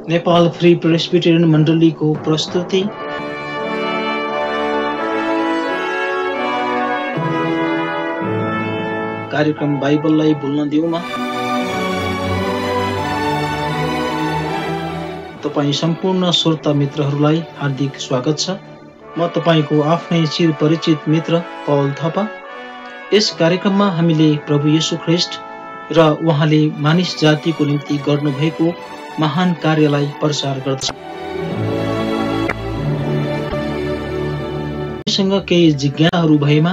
Nepal free Presbyterian मण्डलीको प्रस्तुति। कार्यक्रम बाइबललाई बोल्न दिउमा तपाईँ सम्पूर्ण श्रोता मित्रहरूलाई हार्दिक स्वागत छ। म तपाईँको आफ्नै चिरपरिचित मित्र पौल थापा। यस कार्यक्रममा हामीले प्रभु येशू ख्रीष्ट र उहाँले मानिस जातिको निम्ति गर्नुभएको महान कार्यलाई प्रचार गर्दछ। सँग केही जिज्ञासाहरू भएमा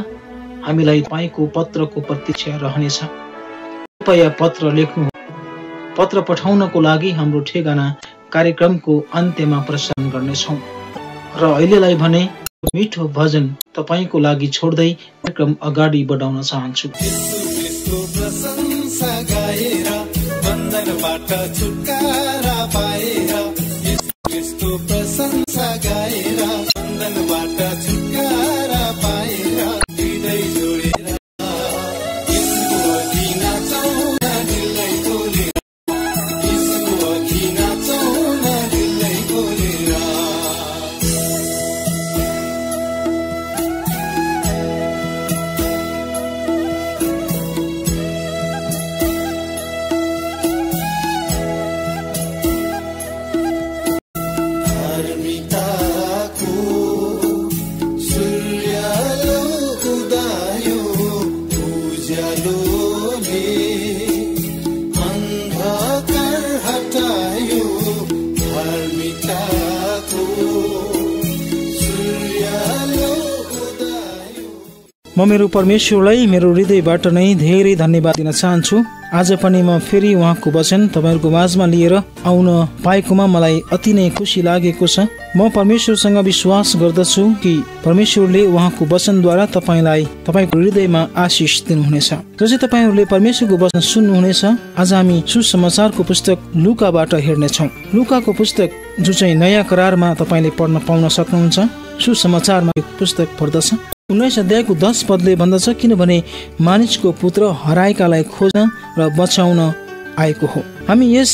हामीलाई तपाईँको पत्रको प्रतीक्षा रहनेछ। कृपया पत्र लेख्नु। पत्र पठाउनको लागि हाम्रो ठेगाना कार्यक्रमको अन्त्यमा प्रसारण गर्नेछौँ। र अहिलेलाई भने मिठो भजन तपाईँको लागि छोड्दै कार्यक्रम अगाडि बढाउन चाहन्छु। बन्धनबाट छुटकारा पाएर यीशुको प्रशंसा गाएर बन्धनबाट छुटकारा पाएर हृदय जोडेर यीशुको अघि नाचौँ न दिललाई खोलेर यीशुको अघि नाचौँ न दिललाई खोलेर। म मेरो परमेश्वरलाई मेरो हृदयबाट नै धेरै धन्यवाद दिन चाहन्छु। आज पनि म फेरि उहाँको वचन तपाईँहरूको माझमा लिएर आउन पाएकोमा मलाई अति नै खुसी लागेको छ। म परमेश्वरसँग विश्वास गर्दछु कि परमेश्वरले उहाँको वचनद्वारा तपाईँलाई तपाईँको हृदयमा आशिष दिनुहुनेछ। जसै तपाईँहरूले परमेश्वरको वचन सुन्नुहुनेछ, आज हामी सुसमाचारको पुस्तक लुकाबाट हेर्नेछौँ। लुकाको पुस्तक जो चाहिँ नयाँ करारमा तपाईँले पढ्न पाउन सक्नुहुन्छ। सुसमाचारमा पुस्तक पर्दछ। 19 अध्यायको 10 पदले भन्दछ, किनभने मानिसको पुत्र हराएकालाई खोज्न र बचाउन आएको हो। हामी यस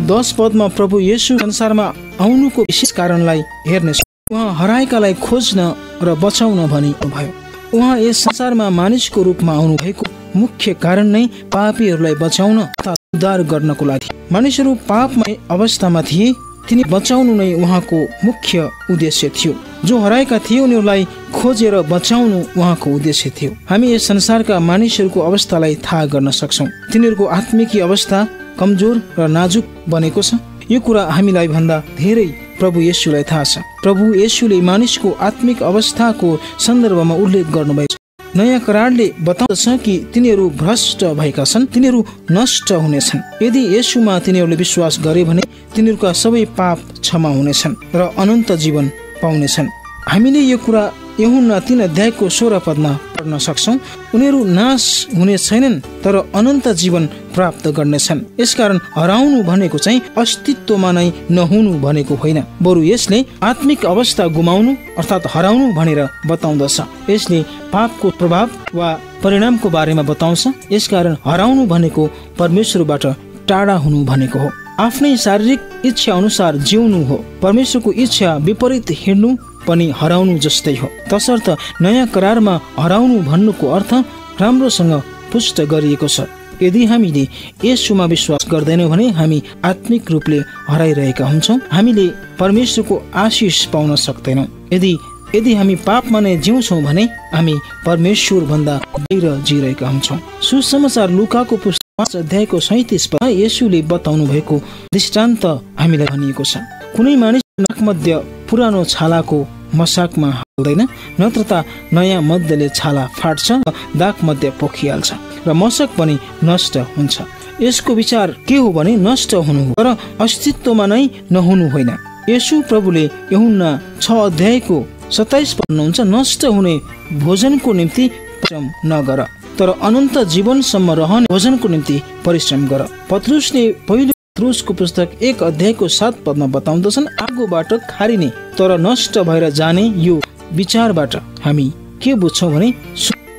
10 पदमा प्रभु येशू संसारमा आउनुको विशेष कारणलाई हेर्नेछौँ। उहाँ हराएकालाई खोज्न र बचाउन भनिनुभयो। उहाँ यस संसारमा मानिसको रूपमा आउनु भएको मुख्य कारण नै पापीहरूलाई बचाउन तथा उद्धार गर्नको लागि। मानिसहरू पापमय अवस्थामा थिए, तिनी बचाउनु नै उहाँको मुख्य उद्देश्य थियो। जो हराएका थिए उनीहरूलाई खोजेर बचाउनु उहाँको उद्देश्य थियो। हामी यस संसारका मानिसहरूको अवस्थालाई थाहा गर्न सक्छौँ। तिनीहरूको आत्मिकी अवस्था कमजोर र नाजुक बनेको छ। यो कुरा हामीलाई भन्दा धेरै प्रभु येशूलाई थाहा छ। प्रभु येशूले मानिसको आत्मिक अवस्थाको सन्दर्भमा उल्लेख गर्नुभएको छ। नयाँ करारले बताउँदछ कि तिनीहरू भ्रष्ट भएका छन्, तिनीहरू नष्ट हुनेछन्। यदि येशूमा तिनीहरूले विश्वास गरे भने तिनीहरूका सबै पाप क्षमा हुनेछन् र अनन्त जीवन पाउनेछन्। हामीले यो कुरा यूहन्ना 3 अध्यायको 16 पदमा पढ्न सक्छौँ। उनीहरू नाश हुने छैनन् तर अनन्त जीवन प्राप्त गर्नेछन्। यसकारण हराउनु भनेको चाहिँ अस्तित्वमा नै नहुनु भनेको होइन, बरु यसले आत्मिक अवस्था गुमाउनु अर्थात् हराउनु भनेर बताउँदछ। यसले पापको प्रभाव वा परिणामको बारेमा बताउँछ। यसकारण हराउनु भनेको परमेश्वरबाट टाढा हुनु भनेको हो। आफ्नै शारीरिक इच्छा अनुसार जिउनु हो। परमेश्वरको इच्छा विपरीत हिँड्नु पनि हराउनु जस्तै हो। तसर्थ नयाँ करारमा हराउनु भन्नुको अर्थ राम्रोसँग पुष्ट गरिएको छ। यदि हामीले येशूमा विश्वास गर्दैनौँ भने हामी आत्मिक रूपले हराइरहेका हुन्छौँ। हामीले परमेश्वरको आशिष पाउन सक्दैनौँ। यदि हामी पापमा नै जिउँछौँ भने हामी परमेश्वर भन्दा बाहिर जिरहेका हुन्छौँ। सुसमाचार लुकाको पुस्तक 5 अध्यायको 37 पदमा येशूले बताउनु भएको दृष्टान्त हामीलाई भनिएको छ। कुनै मानिस नाकमध्य पुरानो छालाको मसाकमा हाल्दैन, नत्र त नयाँ मध्यले छाला फाट्छ र दाग मध्य पोखिहाल्छ र मसक पनि नष्ट हुन्छ। यसको विचार के हो भने नष्ट हुनु हो, तर अस्तित्वमा नै नहुनु होइन। येशू प्रभुले यूहन्ना 6 अध्यायको 27 पद भन्नुहुन्छ, नष्ट हुने भोजनको निम्ति परिश्रम नगर तर अनन्त जीवनसम्म रहने भोजनको निम्ति परिश्रम गर। पत्रुसले पहिलो पत्रुसको पुस्तक 1 अध्यायको 7 पदमा बताउँदछन्, आगोबाट खारिने तर नष्ट भएर जाने यो विचारबाट हामी के बुझ्छौँ भने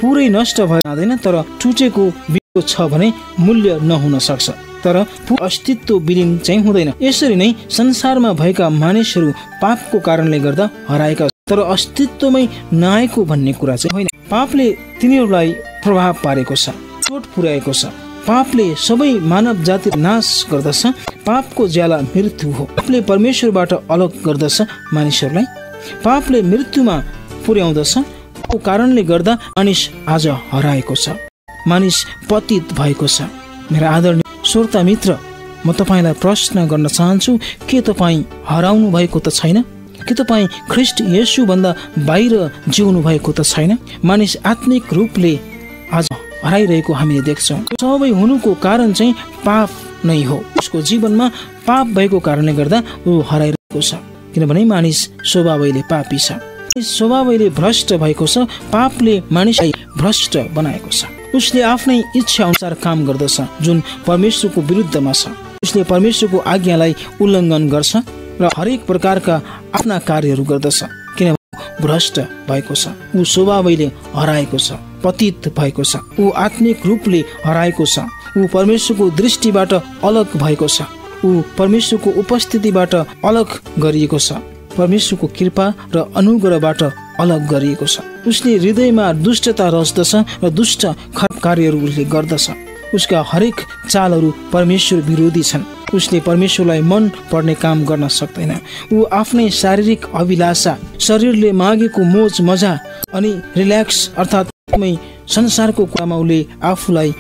पुरै नष्ट भएर जाँदैन, तर टुटेको छ भने मूल्य नहुन सक्छ। तर अस्तित्व विलीन चाहिँ हुँदैन। यसरी नै संसारमा भएका मानिसहरू पापको कारणले गर्दा हराएका, तर अस्तित्वमै नआएको भन्ने कुरा चाहिँ होइन। पापले तिनीहरूलाई प्रभाव पारेको छ, चोट पुर्याएको छ। पापले सबै मानव जाति नाश गर्दछ। पापको ज्याला मृत्यु हो। पापले परमेश्वरबाट अलग गर्दछ मानिसहरूलाई। पापले मृत्युमा पुर्याउँदछ। को कारणले गर्दा मानिस आज हराएको छ, मानिस पतित भएको छ। मेरा आदरणीय श्रोता मित्र, म तपाईलाई प्रश्न गर्न चाहन्छु, के तपाईँ हराउनु भएको त छैन? के तपाईँ ख्रीष्ट येशू भन्दा बाहिर जिउनु भएको त छैन? मानिस आत्मिक रूपले आज हराइरहेको हामीले देख्छौँ। सबै हुनुको कारण चाहिँ पाप नै हो। उसको जीवनमा पाप भएको कारणले गर्दा ऊ हराइरहेको छ, किनभने मानिस स्वभावैले पापी छ। स्वभावैले भ्रष्ट भएको छ। पापले मानिसलाई भ्रष्ट बनाएको छ। उसले आफ्नै इच्छा अनुसार काम गर्दछ, जुन परमेश्वरको विरुद्धमा छ। उसले परमेश्वरको आज्ञालाई उल्लङ्घन गर्छ र हरेक प्रकारका आफ्ना कार्यहरू गर्दछ, किनभने भ्रष्ट भएको छ। ऊ स्वभावैले हराएको छ, पतित भएको छ। ऊ आत्मिक रूपले हराएको छ। ऊ परमेश्वरको दृष्टिबाट अलग भएको छ। ऊ परमेश्वरको उपस्थितिबाट अलग गरिएको छ। परमेश्वरको कृपा र अनुग्रहबाट अलग गरिएको छ। उसले हृदयमा दुष्टता रच्दछ र दुष्ट खराब कार्यहरू उसले गर्दछ। उसका हरेक चालहरू परमेश्वर विरोधी छन्। उसले परमेश्वरलाई मन पर्ने काम गर्न सक्दैन। ऊ आफ्नै शारीरिक अभिलाषा, शरीरले मागेको मोज मजा अनि रिल्याक्स अर्थात् संसारको कुरामा उसले आफूलाई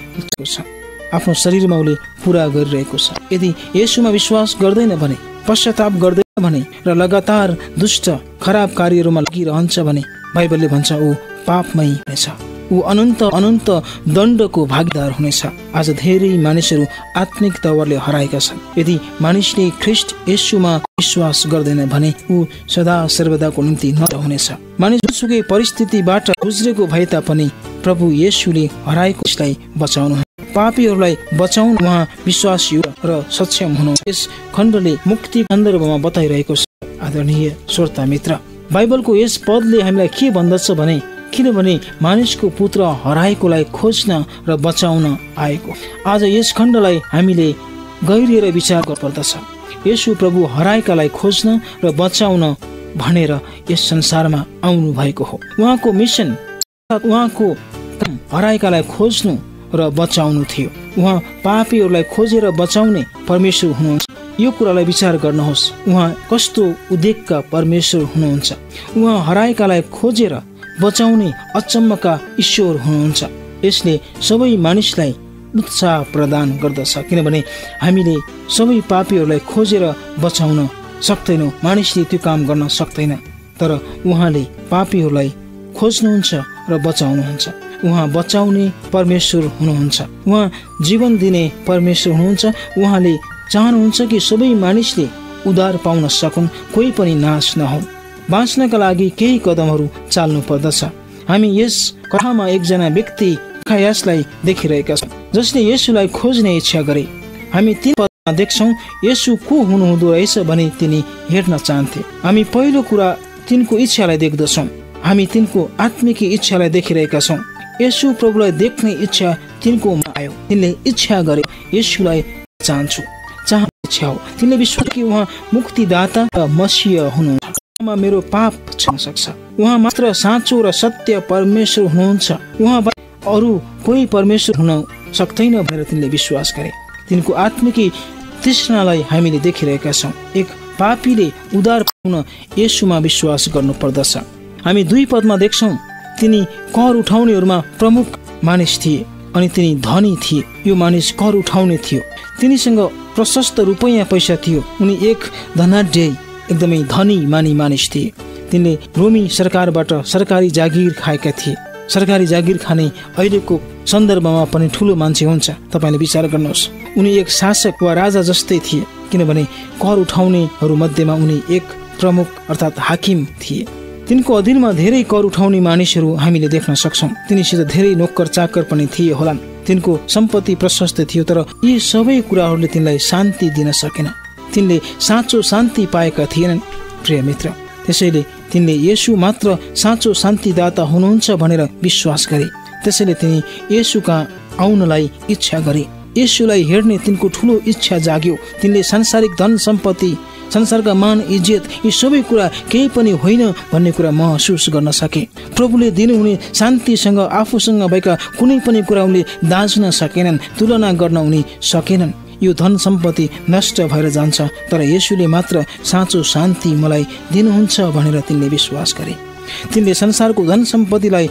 आफ्नो शरीरमा उसले पुरा गरिरहेको छ। यदि येशूमा विश्वास गर्दैन भने, पश्चाताप गर्दैन भने र लगातार दुष्ट खराब कार्यहरूमा लागिरहन्छ भने बाइबलले भन्छ ऊ पापमै हुनेछ। ऊ अनन्त दण्डको भागीदार हुनेछ। आज धेरै मानिसहरू आत्मिक तवरले हराएका छन्। यदि मानिसले ख्रीष्ट येशूमा विश्वास गर्दैन भने ऊ सदा सर्वदाको निम्ति नष्ट हुनेछ। मानिस जुनसुकै परिस्थितिबाट गुज्रेको भए तापनि प्रभु येशूले हराएकोलाई बचाउनु, पापीहरूलाई बचाउन उहाँ विश्वासयोग्य र सक्षम हुनु यस खण्डले मुक्ति सन्दर्भमा बताइरहेको छ। आदरणीय श्रोता मित्र, बाइबलको यस पदले हामीलाई के भन्दछ भने, किनभने मानिसको पुत्र हराएकोलाई खोज्न र बचाउन आएको। आज यस खण्डलाई हामीले गहिरिएर विचार गर्नुपर्दछ। येशू प्रभु हराएकालाई खोज्न र बचाउन भनेर यस संसारमा आउनु भएको हो। उहाँको मिसन, उहाँको हराएकालाई खोज्नु र बचाउनु थियो। उहाँ पापीहरूलाई खोजेर बचाउने परमेश्वर हुनुहुन्छ। यो कुरालाई विचार गर्नुहोस्, उहाँ कस्तो उद्देश्यका परमेश्वर हुनुहुन्छ। उहाँ हराएकालाई खोजेर बचाउने अचम्मका ईश्वर हुनुहुन्छ। यसले सबै मानिसलाई उत्साह प्रदान गर्दछ, किनभने हामीले सबै पापीहरूलाई खोजेर बचाउन सक्दैनौँ। मानिसले त्यो काम गर्न सक्दैन, तर उहाँले पापीहरूलाई खोज्नुहुन्छ र बचाउनुहुन्छ। उहाँ बचाउने परमेश्वर हुनुहुन्छ। उहाँ जीवन दिने परमेश्वर हुनुहुन्छ। उहाँले चाहनुहुन्छ कि सबै मानिसले उद्धार पाउन सकुन्, कोही पनि नाश नहुन्। बाँच्नका लागि केही कदमहरू चाल्नु पर्दछ। हामी यस कथामा एकजना व्यक्ति यसलाई देखिरहेका छौँ जसले येशूलाई खोज्ने इच्छा गरे। हामी 3 पदमा देख्छौँ येशू को हुनुहुँदो रहेछ भने तिनी हेर्न चाहन्थे। हामी पहिलो कुरा तिनको इच्छालाई देख्दछौँ। हामी तिनको आत्मिक इच्छालाई देखिरहेका छौँ। येशू प्रभुलाई देख्ने इच्छा तिनको आयो। तिनले इच्छा गरे, येशूलाई चाहन्छु, इच्छा हो। तिनले विश्वास कि उहाँ मुक्तिदाता र मसीह हुनुहुन्छ। उहाँमा मेरो पाप क्षमा सक्छ। उहाँ मात्र साँचो र सत्य परमेश्वर हुनुहुन्छ। उहाँ अरू कोही परमेश्वर हुन सक्दैन भनेर तिनले विश्वास गरे। तिनको आत्मिक तृष्णालाई हामीले देखिरहेका छौँ। एक पापीले उद्धार पाउन येशूमा विश्वास गर्नु पर्दछ। हामी 2 पदमा देख्छौँ तिनी कर उठाउनेहरूमा प्रमुख मानिस थिए अनि तिनी धनी थिए। यो मानिस कर उठाउने थियो। तिनीसँग प्रशस्त रुपैयाँ पैसा थियो। उनी एक धनाढ्य एकदमै धनी मानिस थिए। तिनले रोमी सरकारबाट सरकारी जागिर खाएका थिए। सरकारी जागिर खाने अहिलेको सन्दर्भमा पनि ठुलो मान्छे हुन्छ। तपाईँले विचार गर्नुहोस्, उनी एक शासक वा राजा जस्तै थिए, किनभने कर उठाउनेहरू मध्येमा उनी एक प्रमुख अर्थात् हाकिम थिए। तिनको अधीनमा धेरै कर उठाउने मानिसहरू हामीले देख्न सक्छौँ। तिनीसित धेरै नोकर चाकर पनि थिए होलान्। तिनको सम्पत्ति प्रशस्त थियो, तर यी सबै कुराहरूले तिनलाई शान्ति दिन सकेन। तिनले साँचो शान्ति पाएका थिएनन् प्रिय मित्र। त्यसैले तिनले येशू मात्र साँचो शान्तिदाता हुनुहुन्छ भनेर विश्वास गरे। त्यसैले तिनी येशूका आउनलाई इच्छा गरे। येशूलाई हेर्ने तिनको ठुलो इच्छा जाग्यो। तिनले सांसारिक धन सम्पत्ति, संसारका मान इज्जत यी सबै कुरा केही पनि होइन भन्ने कुरा महसुस गर्न सके। प्रभुले दिनुहुने शान्तिसँग आफूसँग भएका कुनै पनि कुरा उनले दाँच्न सकेनन्, तुलना गर्न उनी सकेनन्। यो धन सम्पत्ति नष्ट भएर जान्छ, तर येशूले मात्र साँचो शान्ति मलाई दिनुहुन्छ भनेर तिनले विश्वास गरे। तिनले संसारको धन सम्पत्तिलाई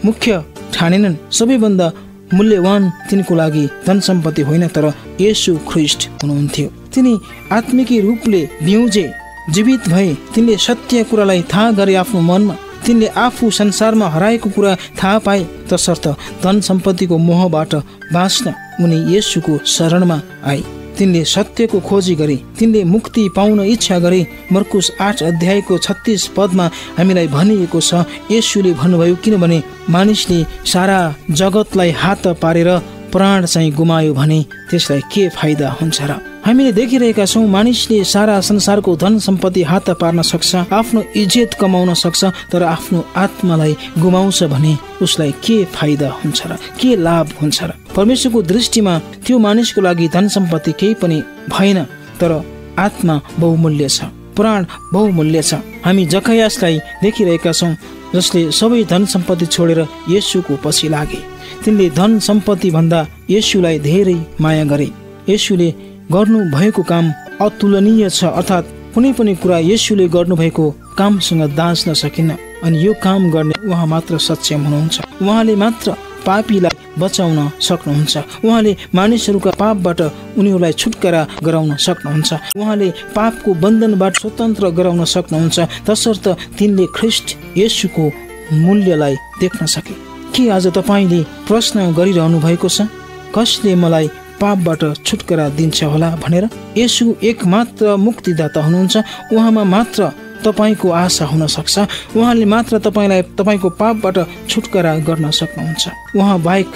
मुख्य ठानेनन्। सबैभन्दा मूल्यवान तिनको लागि धन सम्पत्ति होइन, तर येशू ख्रीष्ट हुनुहुन्थ्यो। तिनी आत्मिकी रूपले बिउजे जीवित भए। तिनले सत्य कुरालाई थाहा गरे आफ्नो मनमा। तिनले आफू संसारमा हराएको कुरा थाहा पाए। तसर्थ धन सम्पत्तिको मोहबाट बाँच्न उनी येशूको शरणमा आए। तिनले सत्यको खोजी गरे। तिनले मुक्ति पाउन इच्छा गरे। मर्कुस 8 अध्यायको 36 पदमा हामीलाई भनिएको छ, येशूले भन्नुभयो, किनभने मानिसले सारा जगतलाई हात पारेर प्राण चाहिँ गुमायो भने त्यसलाई के फाइदा हुन्छ र? हामीले देखिरहेका छौँ, मानिसले सारा संसारको धन सम्पत्ति हात पार्न सक्छ, आफ्नो इज्जत कमाउन सक्छ, तर आफ्नो आत्मालाई गुमाउँछ भने उसलाई के फाइदा हुन्छ र, के लाभ हुन्छ र? परमेश्वरको दृष्टिमा त्यो मानिसको लागि धन सम्पत्ति केही पनि भएन, तर आत्मा बहुमूल्य छ, प्राण बहुमूल्य छ। हामी जकर्यासलाई देखिरहेका छौँ, जसले सबै धन सम्पत्ति छोडेर येशूको पछि लागे। तिनले धन सम्पत्ति भन्दा येशूलाई धेरै माया गरे। येशूले गर्नु भएको काम अतुलनीय छ, अर्थात् कुनै पनि कुरा येशूले गर्नुभएको कामसँग दाँच्न सकिन्न। अनि यो काम गर्ने उहाँ मात्र सक्षम हुनुहुन्छ। उहाँले मात्र पापीलाई बचाउन सक्नुहुन्छ। उहाँले मानिसहरूका पापबाट उनीहरूलाई छुटकारा गराउन सक्नुहुन्छ। उहाँले पापको बन्धनबाट स्वतन्त्र गराउन सक्नुहुन्छ। तसर्थ तिनले ख्रीष्ट येशूको मूल्यलाई देख्न सके। के आज तपाईँले प्रश्न गरिरहनु भएको छ, कसले मलाई पापबाट छुटकारा दिन्छ होला भनेर? येशू एकमात्र मुक्तिदाता हुनुहुन्छ। उहाँमा मात्र तपाईँको आशा हुन सक्छ। उहाँले मात्र तपाईँलाई तपाईँको पापबाट छुटकारा गर्न सक्नुहुन्छ। उहाँ बाहेक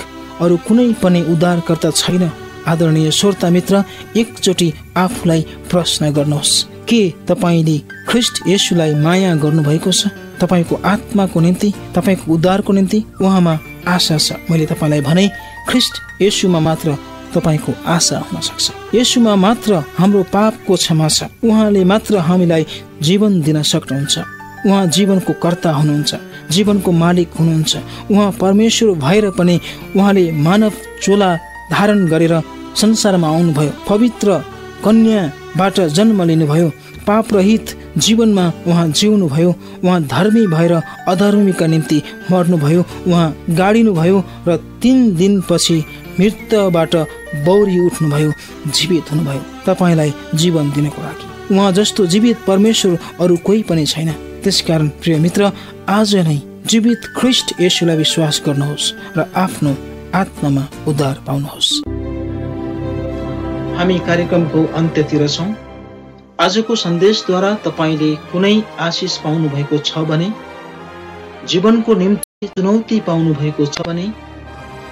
अरू कुनै पनि उद्धारकर्ता छैन। आदरणीय श्रोता मित्र, एकचोटि आफूलाई प्रश्न गर्नुहोस्, के तपाईँले ख्रीष्ट येशूलाई माया गर्नुभएको छ? तपाईँको आत्माको निम्ति, तपाईँको उद्धारको निम्ति उहाँमा आशा छ। मैले तपाईँलाई भने, ख्रीष्ट येशूमा मात्र तपाईँको आशा हुन सक्छ। येशूमा मात्र हाम्रो पापको क्षमा छ। उहाँले मात्र हामीलाई जीवन दिन सक्नुहुन्छ। उहाँ जीवनको कर्ता हुनुहुन्छ, जीवनको मालिक हुनुहुन्छ। उहाँ परमेश्वर भएर पनि उहाँले मानव चोला धारण गरेर संसारमा आउनुभयो। पवित्र कन्याबाट जन्म लिनुभयो। पापरहित जीवनमा उहाँ जिउनुभयो। उहाँ धर्मी भएर अधर्मीका निम्ति मर्नुभयो। उहाँ गाडिनुभयो र 3 दिनपछि मृत्युबाट बौरी उठ्नुभयो, जीवित हुनुभयो तपाईँलाई जीवन दिनको लागि। उहाँ जस्तो जीवित परमेश्वर अरू कोही पनि छैन। त्यसकारण प्रिय मित्र, आज नै जीवित ख्रीष्ट येशूलाई विश्वास गर्नुहोस् र आफ्नो आत्मामा उद्धार पाउनुहोस्। हामी कार्यक्रमको अन्त्यतिर छौँ। आजको सन्देशद्वारा तपाईँले कुनै आशिष पाउनु भएको छ भने, जीवनको निम्ति चुनौती पाउनु भएको छ भने,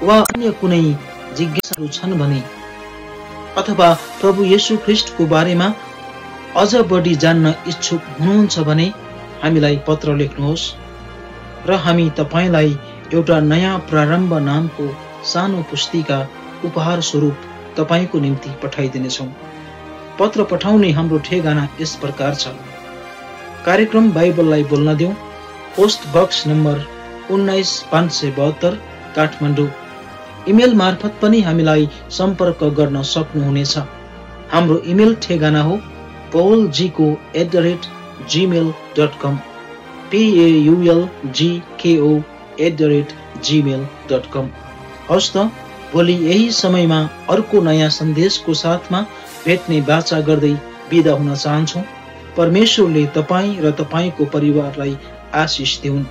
वा अन्य कुनै जिज्ञासाहरू छन् भने, अथवा प्रभु येशू ख्रीष्टको बारेमा अझ बढी जान्न इच्छुक हुनुहुन्छ भने हामीलाई पत्र लेख्नुहोस् र हामी तपाईँलाई एउटा नयाँ प्रारम्भ नामको सानो पुस्तिका उपहार स्वरूप तपाईँको निम्ति पठाइदिनेछौँ। पत्र पठाउने हाम्रो ठेगाना यस प्रकार छ। कार्यक्रम बाइबललाई बोल्न देऊ, post box number 19572 Kathmandu. Email मार्फत पनि हामीलाई सम्पर्क गर्न सक्नुहुनेछ। हाम्रो इमेल ठेगाना हो paulgko@gmail.com, paulgko@gmail.com। हवस् त, भोलि यही समयमा अर्को नयाँ सन्देशको साथमा भेट्ने बाचा गर्दै बिदा हुन चाहन्छौँ। परमेश्वरले तपाईँ र तपाईँको परिवारलाई आशिष दिउन्।